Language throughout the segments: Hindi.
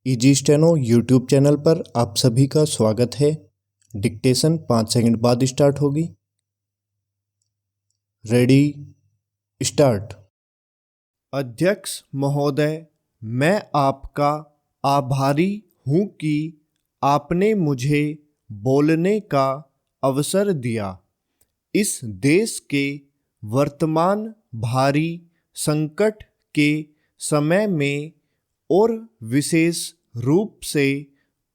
इजी स्टेनो यूट्यूब चैनल पर आप सभी का स्वागत है। डिक्टेशन 5 सेकंड बाद स्टार्ट होगी। Ready start. अध्यक्ष महोदय, मैं आपका आभारी हूँ कि आपने मुझे बोलने का अवसर दिया। इस देश के वर्तमान भारी संकट के समय में और विशेष रूप से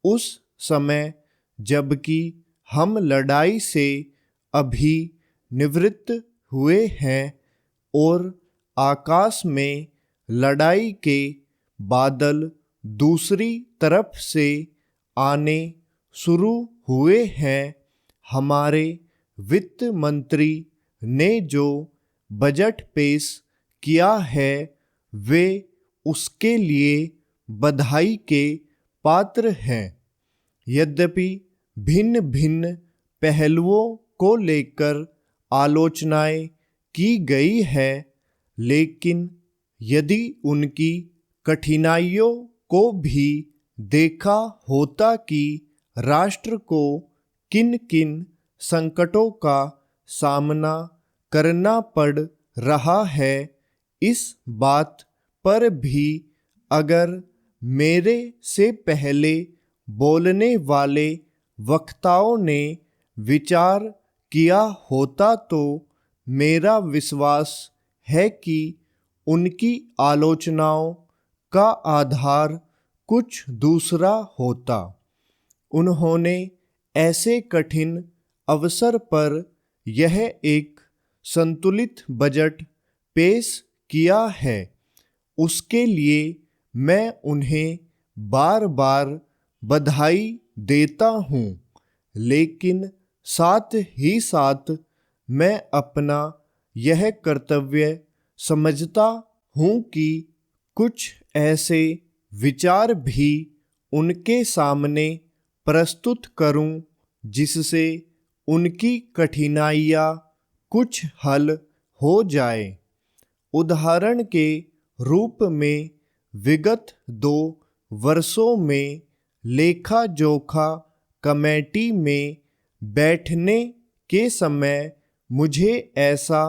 उस समय जबकि हम लड़ाई से अभी निवृत्त हुए हैं और आकाश में लड़ाई के बादल दूसरी तरफ से आने शुरू हुए हैं, हमारे वित्त मंत्री ने जो बजट पेश किया है वे उसके लिए बधाई के पात्र हैं। यद्यपि भिन्न भिन्न पहलुओं को लेकर आलोचनाएं की गई है, लेकिन यदि उनकी कठिनाइयों को भी देखा होता कि राष्ट्र को किन किन संकटों का सामना करना पड़ रहा है, इस बात पर भी अगर मेरे से पहले बोलने वाले वक्ताओं ने विचार किया होता तो मेरा विश्वास है कि उनकी आलोचनाओं का आधार कुछ दूसरा होता। उन्होंने ऐसे कठिन अवसर पर यह एक संतुलित बजट पेश किया है, उसके लिए मैं उन्हें बार बार बधाई देता हूँ, लेकिन साथ ही साथ मैं अपना यह कर्तव्य समझता हूँ कि कुछ ऐसे विचार भी उनके सामने प्रस्तुत करूं जिससे उनकी कठिनाइयाँ कुछ हल हो जाए। उदाहरण के रूप में विगत 2 वर्षों में लेखा जोखा कमेटी में बैठने के समय मुझे ऐसा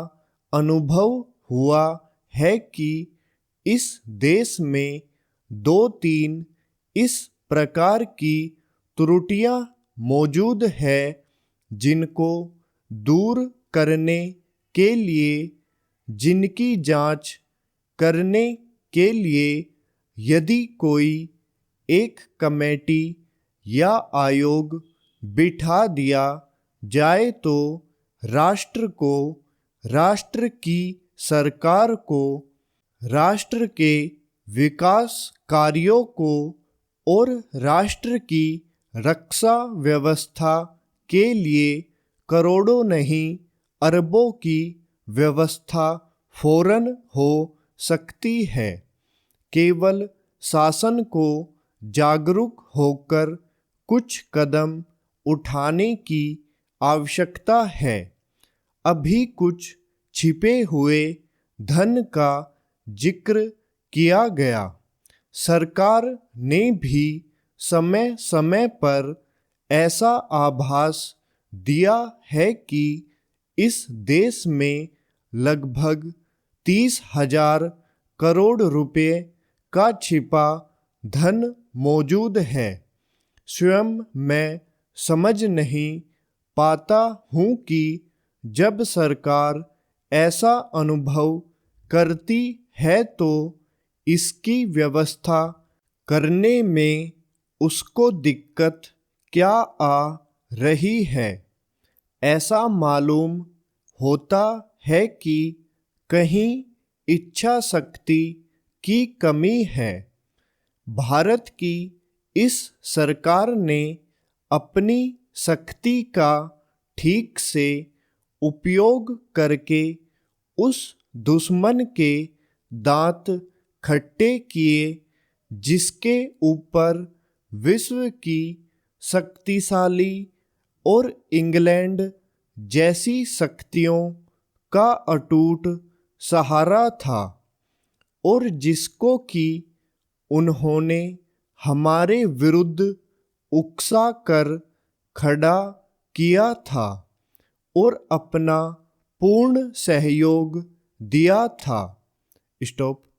अनुभव हुआ है कि इस देश में 2-3 इस प्रकार की त्रुटियां मौजूद है जिनको दूर करने के लिए, जिनकी जांच करने के लिए यदि कोई एक कमेटी या आयोग बिठा दिया जाए तो राष्ट्र को, राष्ट्र की सरकार को, राष्ट्र के विकास कार्यों को और राष्ट्र की रक्षा व्यवस्था के लिए करोड़ों नहीं अरबों की व्यवस्था फौरन हो सकती है। केवल शासन को जागरूक होकर कुछ कदम उठाने की आवश्यकता है। अभी कुछ छिपे हुए धन का जिक्र किया गया। सरकार ने भी समय समय पर ऐसा आभास दिया है कि इस देश में लगभग 30,000 करोड़ रुपए का छिपा धन मौजूद है। स्वयं मैं समझ नहीं पाता हूँ कि जब सरकार ऐसा अनुभव करती है तो इसकी व्यवस्था करने में उसको दिक्कत क्या आ रही है। ऐसा मालूम होता है कि कहीं इच्छा शक्ति की कमी है। भारत की इस सरकार ने अपनी शक्ति का ठीक से उपयोग करके उस दुश्मन के दांत खट्टे किए जिसके ऊपर विश्व की शक्तिशाली और इंग्लैंड जैसी शक्तियों का अटूट सहारा था और जिसको कि उन्होंने हमारे विरुद्ध उकसा कर खड़ा किया था और अपना पूर्ण सहयोग दिया था। स्टॉप।